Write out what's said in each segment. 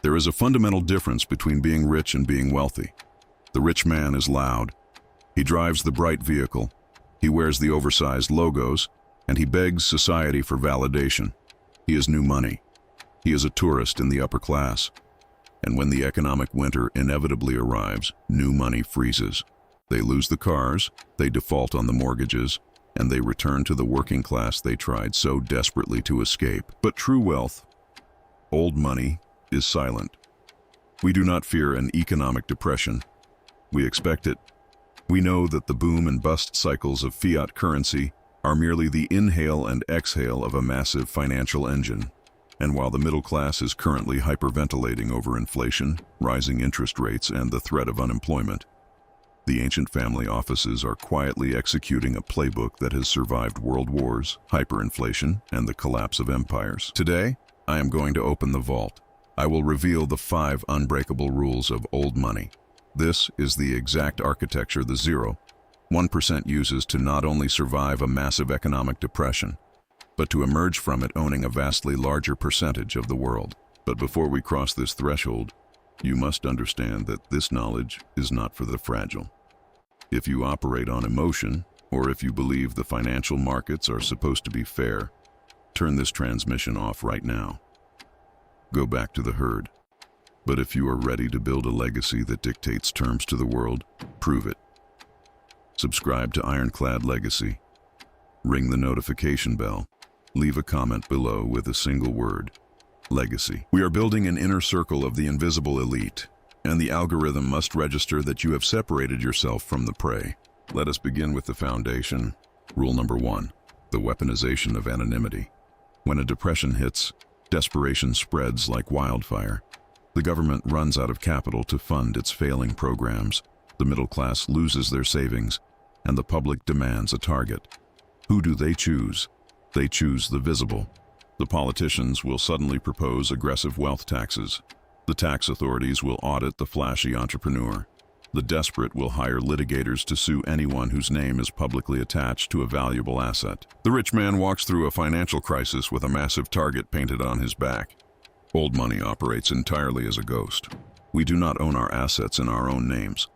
There is a fundamental difference between being rich and being wealthy. The rich man is loud. He drives the bright vehicle. He wears the oversized logos, and he begs society for validation. He is new money. He is a tourist in the upper class. And when the economic winter inevitably arrives, new money freezes. They lose the cars, they default on the mortgages, and they return to the working class they tried so desperately to escape. But true wealth, old money, is silent. We do not fear an economic depression. We expect it. We know that the boom and bust cycles of fiat currency are merely the inhale and exhale of a massive financial engine. And while the middle class is currently hyperventilating over inflation, rising interest rates, and the threat of unemployment, the ancient family offices are quietly executing a playbook that has survived world wars, hyperinflation, and the collapse of empires. Today, I am going to open the vault. I will reveal the 5 unbreakable rules of old money. This is the exact architecture the 0.1% uses to not only survive a massive economic depression, but to emerge from it owning a vastly larger percentage of the world. But before we cross this threshold, you must understand that this knowledge is not for the fragile. If you operate on emotion, or if you believe the financial markets are supposed to be fair, turn this transmission off right now. Go back to the herd. But if you are ready to build a legacy that dictates terms to the world, prove it. Subscribe to Ironclad Legacy. Ring the notification bell. Leave a comment below with a single word: legacy. We are building an inner circle of the invisible elite, and the algorithm must register that you have separated yourself from the prey. Let us begin with the foundation. Rule number 1, the weaponization of anonymity. When a depression hits, desperation spreads like wildfire. The government runs out of capital to fund its failing programs. The middle class loses their savings, and the public demands a target. Who do they choose? They choose the visible. The politicians will suddenly propose aggressive wealth taxes. The tax authorities will audit the flashy entrepreneur. The desperate will hire litigators to sue anyone whose name is publicly attached to a valuable asset. The rich man walks through a financial crisis with a massive target painted on his back. Old money operates entirely as a ghost. We do not own our assets in our own names.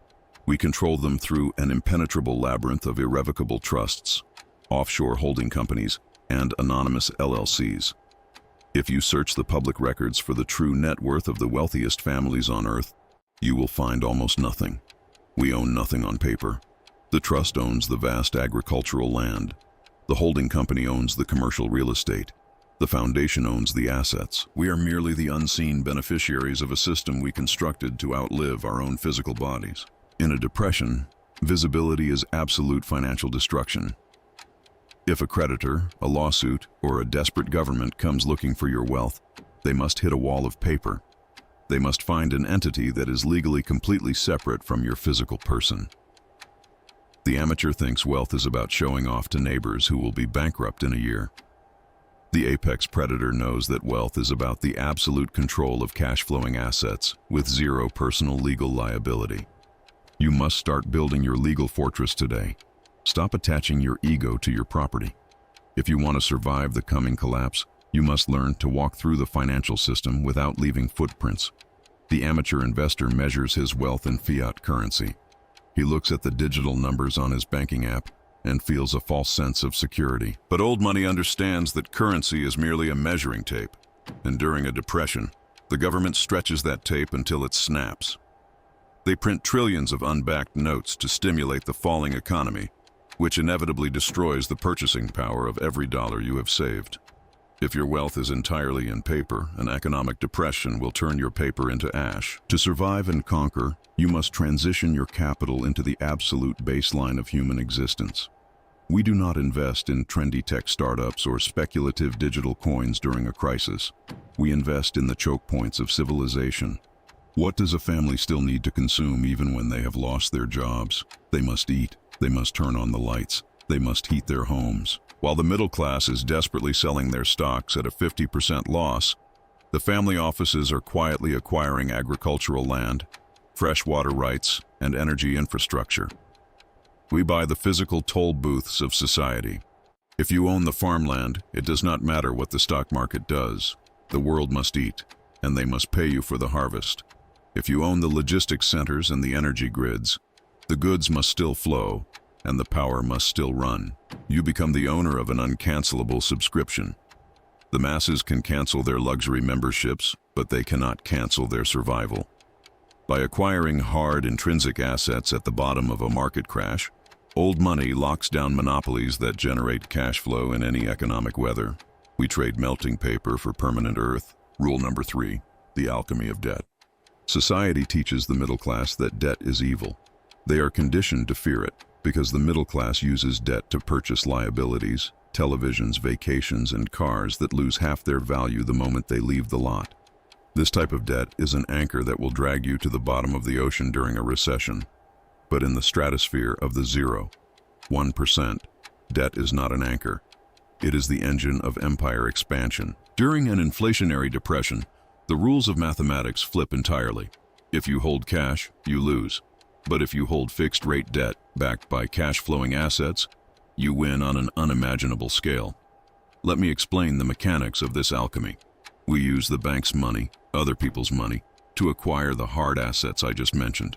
We control them through an impenetrable labyrinth of irrevocable trusts, offshore holding companies, and anonymous LLCs. If you search the public records for the true net worth of the wealthiest families on earth, you will find almost nothing. We own nothing on paper. The trust owns the vast agricultural land. The holding company owns the commercial real estate. The foundation owns the assets. We are merely the unseen beneficiaries of a system we constructed to outlive our own physical bodies. In a depression, visibility is absolute financial destruction. If a creditor, a lawsuit, or a desperate government comes looking for your wealth, they must hit a wall of paper. They must find an entity that is legally completely separate from your physical person. The amateur thinks wealth is about showing off to neighbors who will be bankrupt in a year. The apex predator knows that wealth is about the absolute control of cash-flowing assets with zero personal legal liability. You must start building your legal fortress today. Stop attaching your ego to your property. If you want to survive the coming collapse, you must learn to walk through the financial system without leaving footprints. The amateur investor measures his wealth in fiat currency. He looks at the digital numbers on his banking app and feels a false sense of security. But old money understands that currency is merely a measuring tape, and during a depression, the government stretches that tape until it snaps. They print trillions of unbacked notes to stimulate the falling economy, which inevitably destroys the purchasing power of every dollar you have saved. If your wealth is entirely in paper, an economic depression will turn your paper into ash. To survive and conquer, you must transition your capital into the absolute baseline of human existence. We do not invest in trendy tech startups or speculative digital coins during a crisis. We invest in the choke points of civilization. What does a family still need to consume even when they have lost their jobs? They must eat. They must turn on the lights. They must heat their homes. While the middle class is desperately selling their stocks at a 50% loss, the family offices are quietly acquiring agricultural land, freshwater rights, and energy infrastructure. We buy the physical toll booths of society. If you own the farmland, it does not matter what the stock market does. The world must eat. and they must pay you for the harvest. If you own the logistics centers and the energy grids, the goods must still flow, and the power must still run. You become the owner of an uncancelable subscription. The masses can cancel their luxury memberships, but they cannot cancel their survival. By acquiring hard, intrinsic assets at the bottom of a market crash, old money locks down monopolies that generate cash flow in any economic weather. We trade melting paper for permanent earth. Rule number 3, the alchemy of debt. Society teaches the middle class that debt is evil. They are conditioned to fear it, because the middle class uses debt to purchase liabilities, televisions, vacations, and cars that lose half their value the moment they leave the lot. This type of debt is an anchor that will drag you to the bottom of the ocean during a recession. But in the stratosphere of the 0.1%, debt is not an anchor. It is the engine of empire expansion. During an inflationary depression, the rules of mathematics flip entirely. If you hold cash, you lose. But if you hold fixed-rate debt backed by cash-flowing assets, you win on an unimaginable scale. Let me explain the mechanics of this alchemy. We use the bank's money, other people's money, to acquire the hard assets I just mentioned.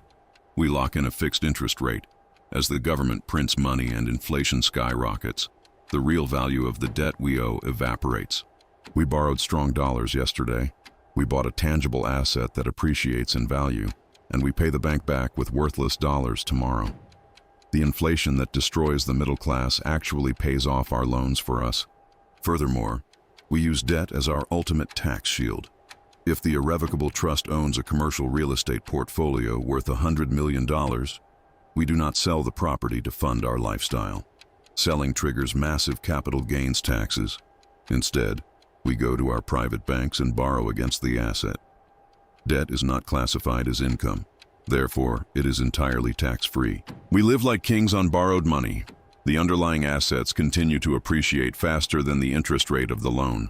We lock in a fixed interest rate. As the government prints money and inflation skyrockets, the real value of the debt we owe evaporates. We borrowed strong dollars yesterday. We bought a tangible asset that appreciates in value, and we pay the bank back with worthless dollars tomorrow. The inflation that destroys the middle class actually pays off our loans for us. Furthermore, we use debt as our ultimate tax shield. If the irrevocable trust owns a commercial real estate portfolio worth $100 million, we do not sell the property to fund our lifestyle. Selling triggers massive capital gains taxes. Instead, we go to our private banks and borrow against the asset. Debt is not classified as income. Therefore, it is entirely tax-free. We live like kings on borrowed money. The underlying assets continue to appreciate faster than the interest rate of the loan.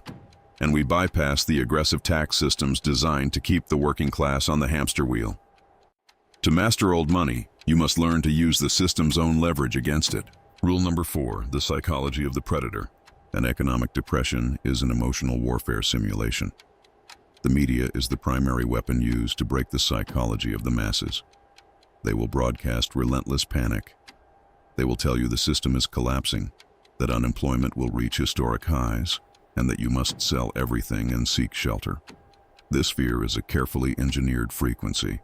And we bypass the aggressive tax systems designed to keep the working class on the hamster wheel. To master old money, you must learn to use the system's own leverage against it. Rule number 4, the psychology of the predator. An economic depression is an emotional warfare simulation. The media is the primary weapon used to break the psychology of the masses. They will broadcast relentless panic. They will tell you the system is collapsing, that unemployment will reach historic highs, and that you must sell everything and seek shelter. This fear is a carefully engineered frequency.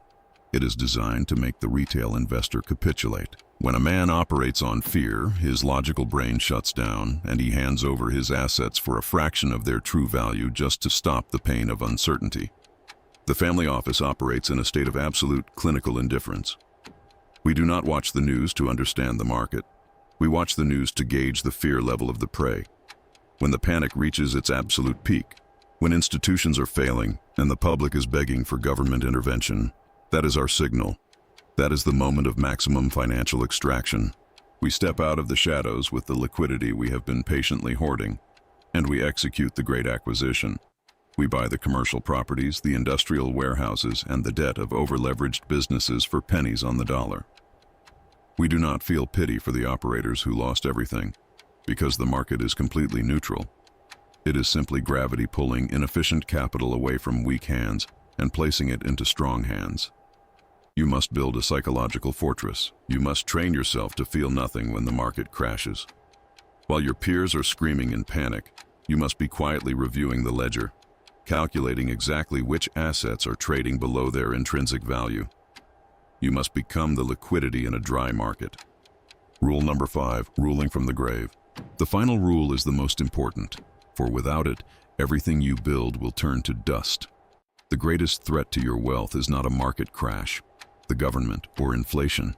It is designed to make the retail investor capitulate. When a man operates on fear, his logical brain shuts down, and he hands over his assets for a fraction of their true value just to stop the pain of uncertainty. The family office operates in a state of absolute clinical indifference. We do not watch the news to understand the market. We watch the news to gauge the fear level of the prey. When the panic reaches its absolute peak, when institutions are failing and the public is begging for government intervention, that is our signal. That is the moment of maximum financial extraction. We step out of the shadows with the liquidity we have been patiently hoarding, and we execute the great acquisition. We buy the commercial properties, the industrial warehouses, and the debt of over-leveraged businesses for pennies on the dollar. We do not feel pity for the operators who lost everything, because the market is completely neutral. It is simply gravity pulling inefficient capital away from weak hands and placing it into strong hands. You must build a psychological fortress. You must train yourself to feel nothing when the market crashes. While your peers are screaming in panic, you must be quietly reviewing the ledger, calculating exactly which assets are trading below their intrinsic value. You must become the liquidity in a dry market. Rule number 5, ruling from the grave. The final rule is the most important, for without it, everything you build will turn to dust. The greatest threat to your wealth is not a market crash, the government, or inflation.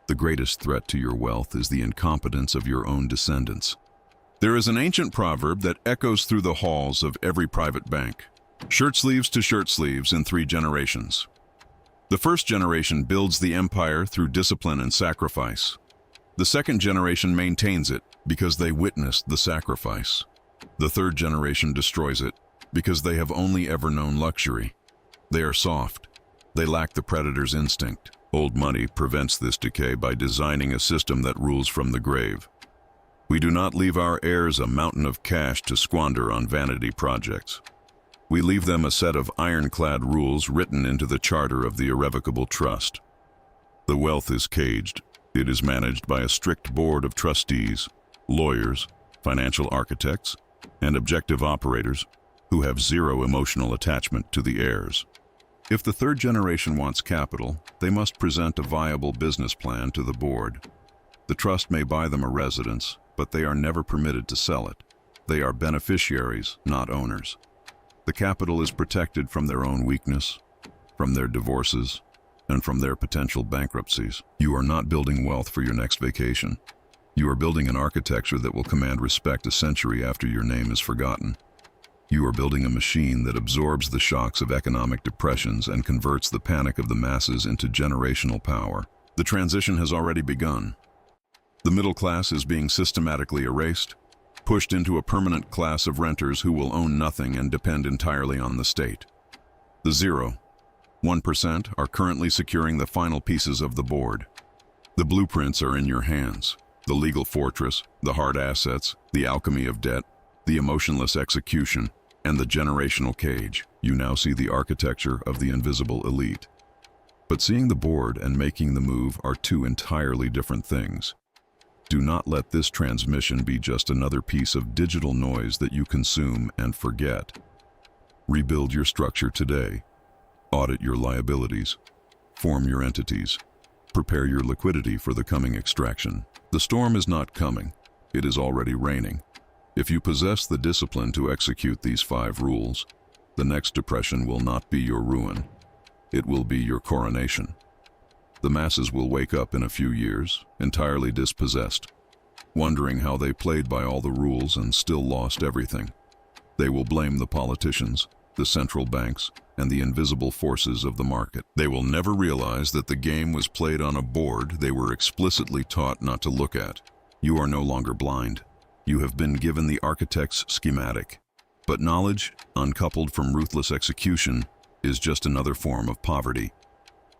The greatest threat to your wealth is the incompetence of your own descendants. There is an ancient proverb that echoes through the halls of every private bank. Shirt sleeves to shirt sleeves in 3 generations. The first generation builds the empire through discipline and sacrifice. The second generation maintains it because they witnessed the sacrifice. The third generation destroys it because they have only ever known luxury. They are soft. They lack the predator's instinct. Old money prevents this decay by designing a system that rules from the grave. We do not leave our heirs a mountain of cash to squander on vanity projects. We leave them a set of ironclad rules written into the charter of the irrevocable trust. The wealth is caged. It is managed by a strict board of trustees, lawyers, financial architects, and objective operators who have zero emotional attachment to the heirs. If the third generation wants capital, they must present a viable business plan to the board. The trust may buy them a residence, but they are never permitted to sell it. They are beneficiaries, not owners. The capital is protected from their own weakness, from their divorces, and from their potential bankruptcies. You are not building wealth for your next vacation. You are building an architecture that will command respect a century after your name is forgotten. You are building a machine that absorbs the shocks of economic depressions and converts the panic of the masses into generational power. The transition has already begun. The middle class is being systematically erased, pushed into a permanent class of renters who will own nothing and depend entirely on the state. The 1% are currently securing the final pieces of the board. The blueprints are in your hands. The legal fortress, the hard assets, the alchemy of debt, the emotionless execution, and the generational cage. You now see the architecture of the invisible elite. But seeing the board and making the move are two entirely different things. Do not let this transmission be just another piece of digital noise that you consume and forget. Rebuild your structure today. Audit your liabilities. Form your entities. Prepare your liquidity for the coming extraction. The storm is not coming. It is already raining. If you possess the discipline to execute these 5 rules, the next depression will not be your ruin. It will be your coronation. The masses will wake up in a few years, entirely dispossessed, wondering how they played by all the rules and still lost everything. They will blame the politicians, the central banks, and the invisible forces of the market. They will never realize that the game was played on a board they were explicitly taught not to look at. You are no longer blind. You have been given the architect's schematic. But knowledge, uncoupled from ruthless execution, is just another form of poverty.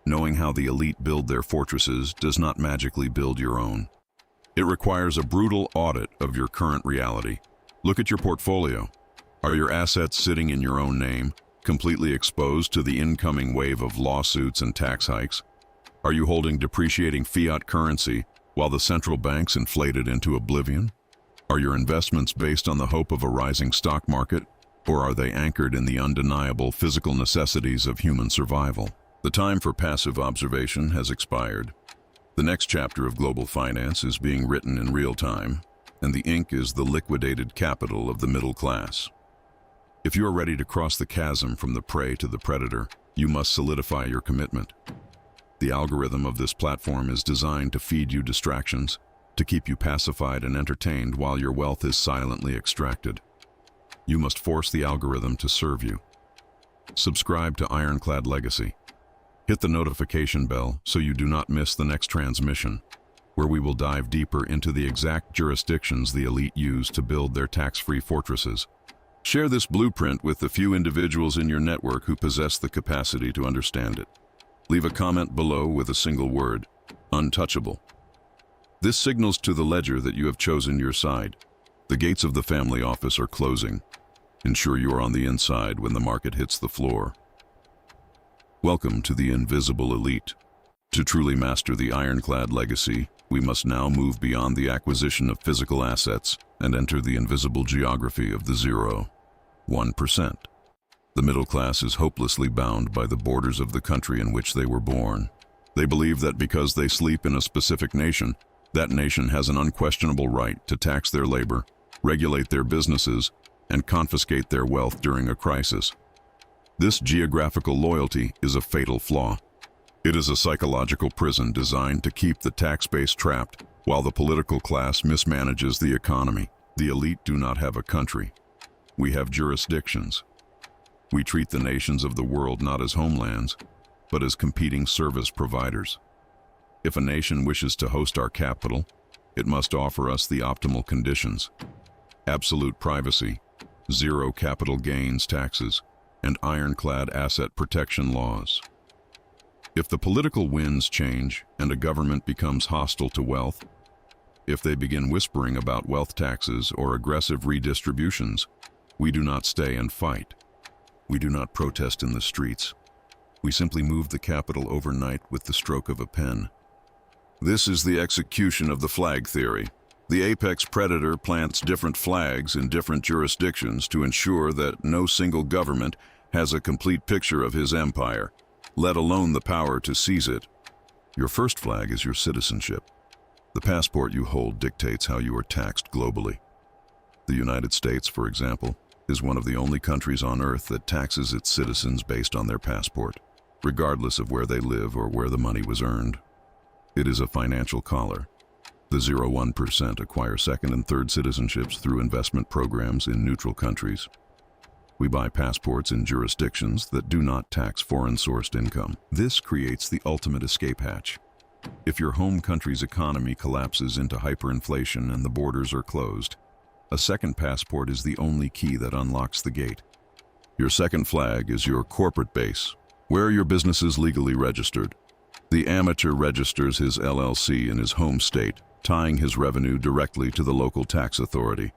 Knowing how the elite build their fortresses does not magically build your own. It requires a brutal audit of your current reality. Look at your portfolio. Are your assets sitting in your own name, completely exposed to the incoming wave of lawsuits and tax hikes? Are you holding depreciating fiat currency while the central banks inflate it into oblivion? Are your investments based on the hope of a rising stock market, or are they anchored in the undeniable physical necessities of human survival? The time for passive observation has expired. The next chapter of global finance is being written in real time, and the ink is the liquidated capital of the middle class. If you are ready to cross the chasm from the prey to the predator, you must solidify your commitment. The algorithm of this platform is designed to feed you distractions, to keep you pacified and entertained while your wealth is silently extracted. You must force the algorithm to serve you. Subscribe to Ironclad Legacy. Hit the notification bell so you do not miss the next transmission, where we will dive deeper into the exact jurisdictions the elite use to build their tax-free fortresses. Share this blueprint with the few individuals in your network who possess the capacity to understand it. Leave a comment below with a single word: untouchable. This signals to the ledger that you have chosen your side. The gates of the family office are closing. Ensure you are on the inside when the market hits the floor. Welcome to the invisible elite. To truly master the Ironclad legacy, we must now move beyond the acquisition of physical assets and enter the invisible geography of the 1%. The middle class is hopelessly bound by the borders of the country in which they were born. They believe that because they sleep in a specific nation, that nation has an unquestionable right to tax their labor, regulate their businesses, and confiscate their wealth during a crisis. This geographical loyalty is a fatal flaw. It is a psychological prison designed to keep the tax base trapped while the political class mismanages the economy. The elite do not have a country. We have jurisdictions. We treat the nations of the world not as homelands, but as competing service providers. If a nation wishes to host our capital, it must offer us the optimal conditions: absolute privacy, zero capital gains taxes, and ironclad asset protection laws. If the political winds change and a government becomes hostile to wealth, if they begin whispering about wealth taxes or aggressive redistributions, we do not stay and fight. We do not protest in the streets. We simply move the capital overnight with the stroke of a pen. This is the execution of the flag theory. The apex predator plants different flags in different jurisdictions to ensure that no single government has a complete picture of his empire, let alone the power to seize it. Your first flag is your citizenship. The passport you hold dictates how you are taxed globally. The United States, for example, is one of the only countries on Earth that taxes its citizens based on their passport, regardless of where they live or where the money was earned. It is a financial collar. The 0.1% acquire second and third citizenships through investment programs in neutral countries. We buy passports in jurisdictions that do not tax foreign-sourced income. This creates the ultimate escape hatch. If your home country's economy collapses into hyperinflation and the borders are closed, a second passport is the only key that unlocks the gate. Your second flag is your corporate base. Where are your businesses legally registered? The amateur registers his LLC in his home state, tying his revenue directly to the local tax authority.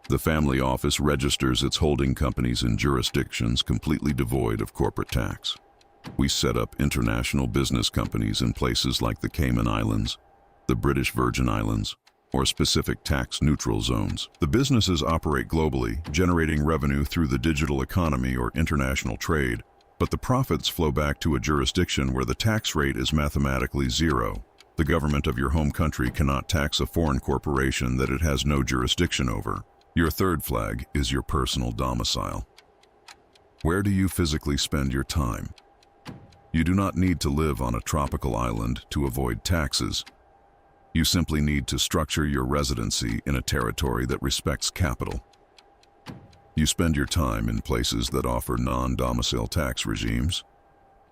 The family office registers its holding companies in jurisdictions completely devoid of corporate tax. We set up international business companies in places like the Cayman Islands, the British Virgin Islands, or specific tax-neutral zones. The businesses operate globally, generating revenue through the digital economy or international trade, but the profits flow back to a jurisdiction where the tax rate is mathematically zero. The government of your home country cannot tax a foreign corporation that it has no jurisdiction over. Your third flag is your personal domicile. Where do you physically spend your time? You do not need to live on a tropical island to avoid taxes. You simply need to structure your residency in a territory that respects capital. You spend your time in places that offer non-domicile tax regimes,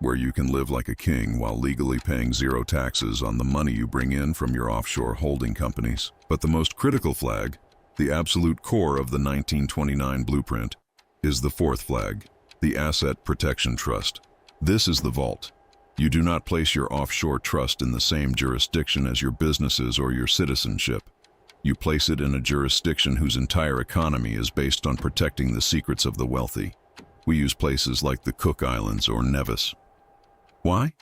where you can live like a king while legally paying zero taxes on the money you bring in from your offshore holding companies. But the most critical flag, the absolute core of the 1929 blueprint, is the fourth flag, the Asset Protection Trust. This is the vault. You do not place your offshore trust in the same jurisdiction as your businesses or your citizenship. You place it in a jurisdiction whose entire economy is based on protecting the secrets of the wealthy. We use places like the Cook Islands or Nevis. Why?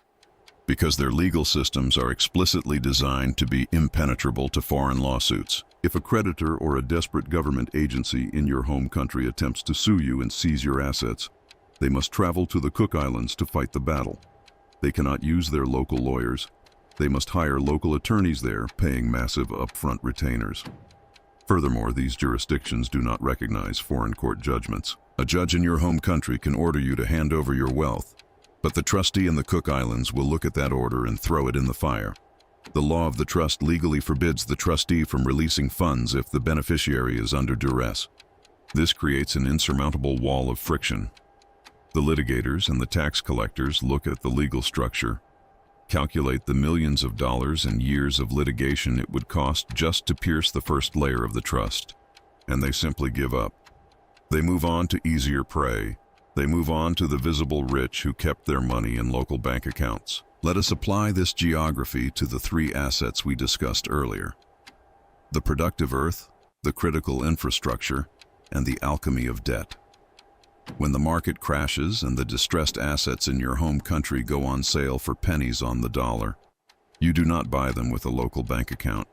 Because their legal systems are explicitly designed to be impenetrable to foreign lawsuits. If a creditor or a desperate government agency in your home country attempts to sue you and seize your assets, they must travel to the Cook Islands to fight the battle. They cannot use their local lawyers. They must hire local attorneys there, paying massive upfront retainers. Furthermore, these jurisdictions do not recognize foreign court judgments. A judge in your home country can order you to hand over your wealth, but the trustee in the Cook Islands will look at that order and throw it in the fire. The law of the trust legally forbids the trustee from releasing funds if the beneficiary is under duress. This creates an insurmountable wall of friction. The litigators and the tax collectors look at the legal structure, calculate the millions of dollars and years of litigation it would cost just to pierce the first layer of the trust, and they simply give up. They move on to easier prey. They move on to the visible rich who kept their money in local bank accounts. Let us apply this geography to the three assets we discussed earlier: the productive earth, the critical infrastructure, and the alchemy of debt. When the market crashes and the distressed assets in your home country go on sale for pennies on the dollar, you do not buy them with a local bank account.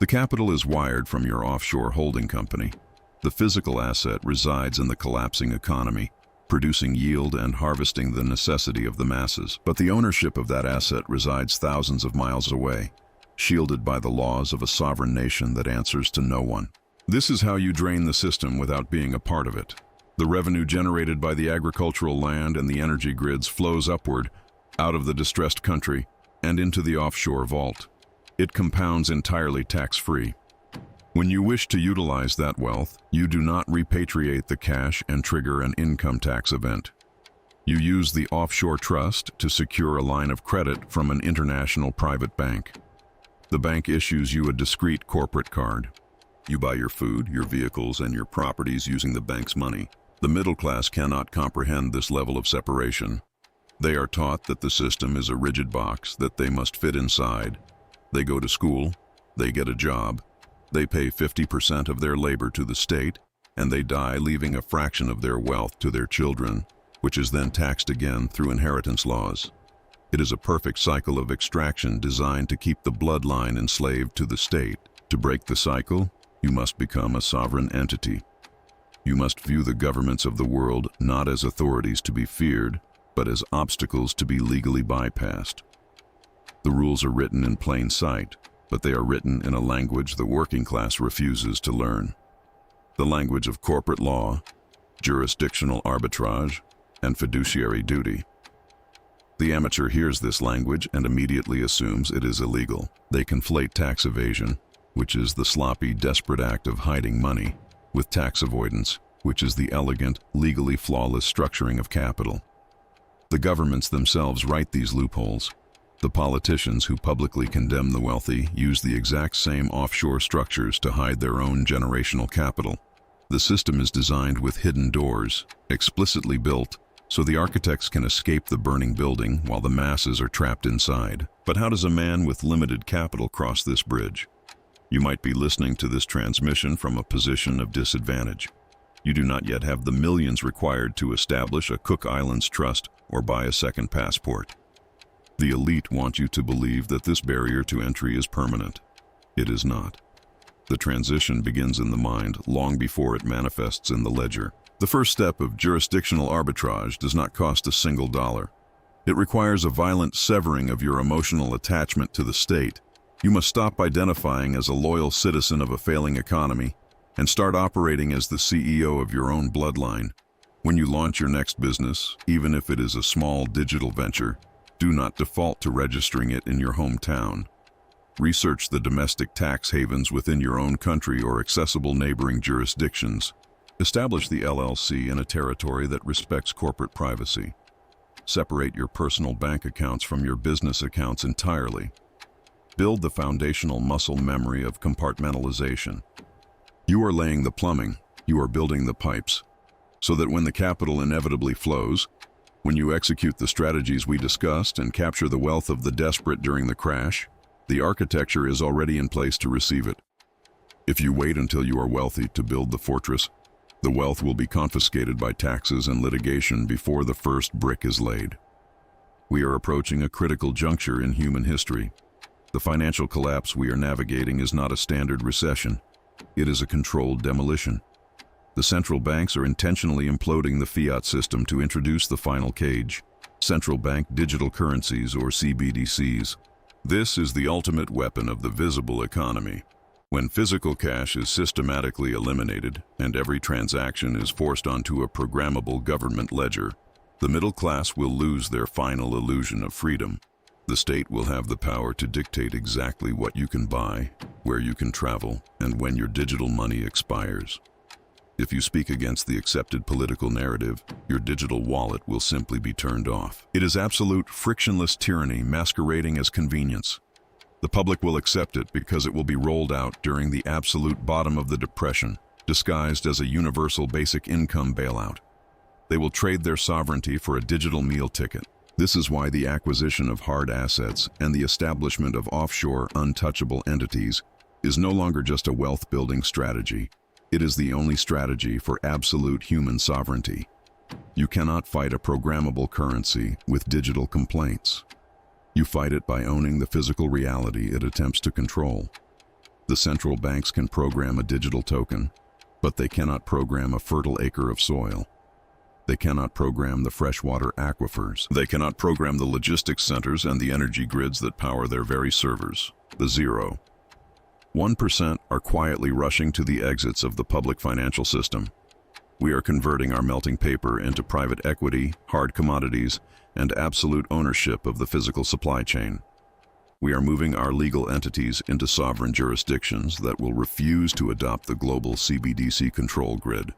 The capital is wired from your offshore holding company. The physical asset resides in the collapsing economy, producing yield and harvesting the necessity of the masses. But the ownership of that asset resides thousands of miles away, shielded by the laws of a sovereign nation that answers to no one. This is how you drain the system without being a part of it. The revenue generated by the agricultural land and the energy grids flows upward, out of the distressed country, and into the offshore vault. It compounds entirely tax-free. When you wish to utilize that wealth, you do not repatriate the cash and trigger an income tax event. You use the offshore trust to secure a line of credit from an international private bank. The bank issues you a discrete corporate card. You buy your food, your vehicles, and your properties using the bank's money. The middle class cannot comprehend this level of separation. They are taught that the system is a rigid box that they must fit inside. They go to school, they get a job, they pay 50% of their labor to the state, and they die, leaving a fraction of their wealth to their children, which is then taxed again through inheritance laws. It is a perfect cycle of extraction designed to keep the bloodline enslaved to the state. To break the cycle, you must become a sovereign entity. You must view the governments of the world not as authorities to be feared, but as obstacles to be legally bypassed. The rules are written in plain sight, but they are written in a language the working class refuses to learn. The language of corporate law, jurisdictional arbitrage, and fiduciary duty. The amateur hears this language and immediately assumes it is illegal. They conflate tax evasion, which is the sloppy, desperate act of hiding money, with tax avoidance, which is the elegant, legally flawless structuring of capital. The governments themselves write these loopholes. The politicians who publicly condemn the wealthy use the exact same offshore structures to hide their own generational capital. The system is designed with hidden doors, explicitly built, so the architects can escape the burning building while the masses are trapped inside. But how does a man with limited capital cross this bridge? You might be listening to this transmission from a position of disadvantage. You do not yet have the millions required to establish a Cook Islands trust or buy a second passport. The elite want you to believe that this barrier to entry is permanent. It is not. The transition begins in the mind long before it manifests in the ledger. The first step of jurisdictional arbitrage does not cost a single dollar. It requires a violent severing of your emotional attachment to the state. You must stop identifying as a loyal citizen of a failing economy and start operating as the CEO of your own bloodline. When you launch your next business, even if it is a small digital venture, do not default to registering it in your hometown. Research the domestic tax havens within your own country or accessible neighboring jurisdictions. Establish the LLC in a territory that respects corporate privacy. Separate your personal bank accounts from your business accounts entirely. Build the foundational muscle memory of compartmentalization. You are laying the plumbing, you are building the pipes, so that when the capital inevitably flows, when you execute the strategies we discussed and capture the wealth of the desperate during the crash, the architecture is already in place to receive it. If you wait until you are wealthy to build the fortress, the wealth will be confiscated by taxes and litigation before the first brick is laid. We are approaching a critical juncture in human history. The financial collapse we are navigating is not a standard recession. It is a controlled demolition. The central banks are intentionally imploding the fiat system to introduce the final cage, central bank digital currencies or CBDCs. This is the ultimate weapon of the visible economy. When physical cash is systematically eliminated and every transaction is forced onto a programmable government ledger, the middle class will lose their final illusion of freedom. The state will have the power to dictate exactly what you can buy, where you can travel, and when your digital money expires. If you speak against the accepted political narrative, your digital wallet will simply be turned off. It is absolute frictionless tyranny masquerading as convenience. The public will accept it because it will be rolled out during the absolute bottom of the depression, disguised as a universal basic income bailout. They will trade their sovereignty for a digital meal ticket. This is why the acquisition of hard assets and the establishment of offshore, untouchable entities is no longer just a wealth-building strategy. It is the only strategy for absolute human sovereignty. You cannot fight a programmable currency with digital complaints. You fight it by owning the physical reality it attempts to control. The central banks can program a digital token, but they cannot program a fertile acre of soil. They cannot program the freshwater aquifers. They cannot program the logistics centers and the energy grids that power their very servers. The 1% are quietly rushing to the exits of the public financial system. We are converting our melting paper into private equity, hard commodities, and absolute ownership of the physical supply chain. We are moving our legal entities into sovereign jurisdictions that will refuse to adopt the global CBDC control grid.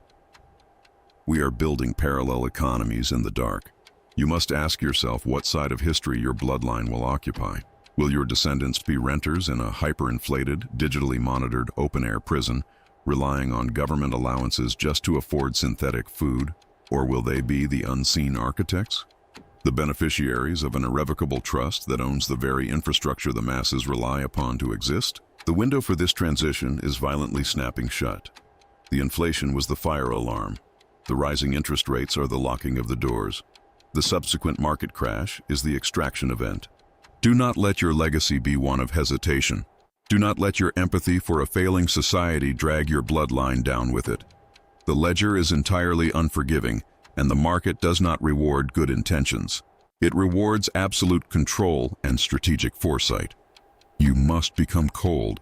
We are building parallel economies in the dark. You must ask yourself what side of history your bloodline will occupy. Will your descendants be renters in a hyperinflated, digitally monitored open-air prison, relying on government allowances just to afford synthetic food? Or will they be the unseen architects? The beneficiaries of an irrevocable trust that owns the very infrastructure the masses rely upon to exist? The window for this transition is violently snapping shut. The inflation was the fire alarm. The rising interest rates are the locking of the doors. The subsequent market crash is the extraction event. Do not let your legacy be one of hesitation. Do not let your empathy for a failing society drag your bloodline down with it. The ledger is entirely unforgiving, and the market does not reward good intentions. It rewards absolute control and strategic foresight. You must become cold.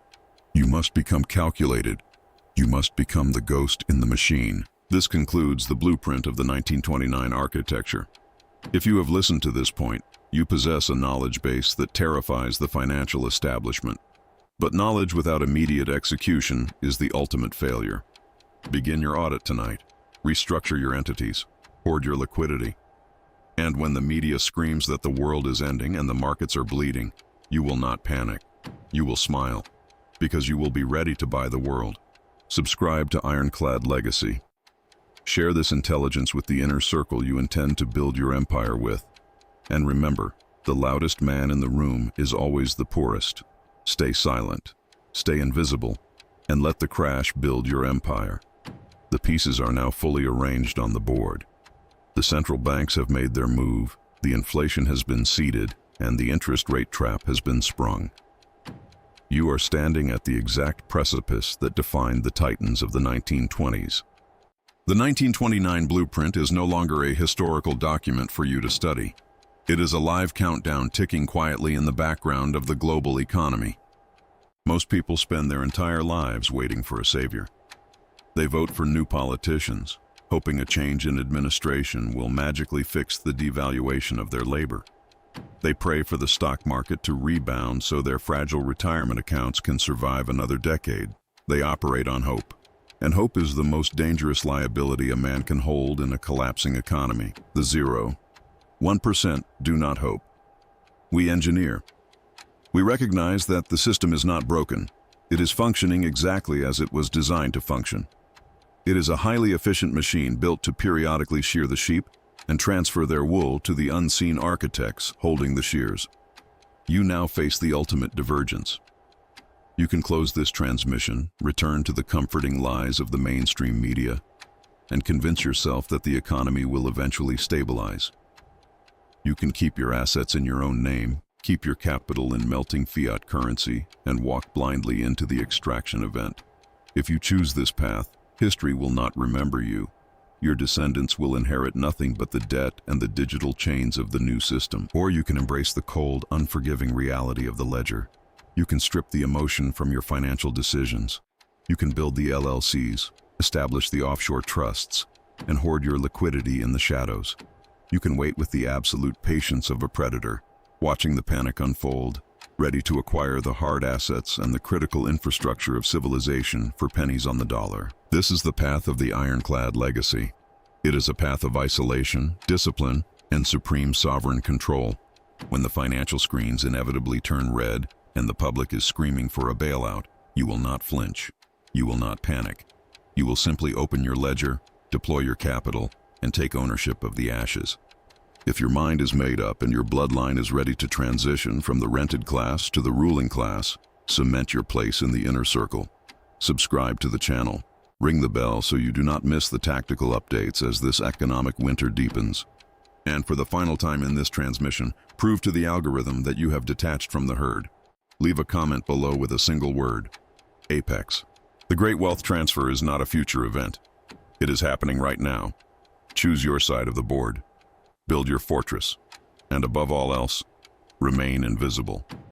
You must become calculated. You must become the ghost in the machine. This concludes the blueprint of the 1929 architecture. If you have listened to this point, you possess a knowledge base that terrifies the financial establishment. But knowledge without immediate execution is the ultimate failure. Begin your audit tonight. Restructure your entities. Hoard your liquidity. And when the media screams that the world is ending and the markets are bleeding, you will not panic. You will smile, because you will be ready to buy the world. Subscribe to Ironclad Legacy. Share this intelligence with the inner circle you intend to build your empire with. And remember, the loudest man in the room is always the poorest. Stay silent, stay invisible, and let the crash build your empire. The pieces are now fully arranged on the board. The central banks have made their move, the inflation has been seeded, and the interest rate trap has been sprung. You are standing at the exact precipice that defined the titans of the 1920s. The 1929 blueprint is no longer a historical document for you to study. It is a live countdown ticking quietly in the background of the global economy. Most people spend their entire lives waiting for a savior. They vote for new politicians, hoping a change in administration will magically fix the devaluation of their labor. They pray for the stock market to rebound so their fragile retirement accounts can survive another decade. They operate on hope. And hope is the most dangerous liability a man can hold in a collapsing economy. The 1% do not hope. We engineer. We recognize that the system is not broken. It is functioning exactly as it was designed to function. It is a highly efficient machine built to periodically shear the sheep and transfer their wool to the unseen architects holding the shears. You now face the ultimate divergence. You can close this transmission, return to the comforting lies of the mainstream media, and convince yourself that the economy will eventually stabilize. You can keep your assets in your own name, keep your capital in melting fiat currency, and walk blindly into the extraction event. If you choose this path, history will not remember you. Your descendants will inherit nothing but the debt and the digital chains of the new system. Or you can embrace the cold, unforgiving reality of the ledger. You can strip the emotion from your financial decisions. You can build the LLCs, establish the offshore trusts, and hoard your liquidity in the shadows. You can wait with the absolute patience of a predator, watching the panic unfold, ready to acquire the hard assets and the critical infrastructure of civilization for pennies on the dollar. This is the path of the Ironclad legacy. It is a path of isolation, discipline, and supreme sovereign control. When the financial screens inevitably turn red and the public is screaming for a bailout, you will not flinch. You will not panic. You will simply open your ledger, deploy your capital, and take ownership of the ashes. If your mind is made up and your bloodline is ready to transition from the rented class to the ruling class, cement your place in the inner circle. Subscribe to the channel. Ring the bell so you do not miss the tactical updates as this economic winter deepens. And for the final time in this transmission, prove to the algorithm that you have detached from the herd. Leave a comment below with a single word: Apex. The great wealth transfer is not a future event. It is happening right now. Choose your side of the board. Build your fortress. And above all else, remain invisible.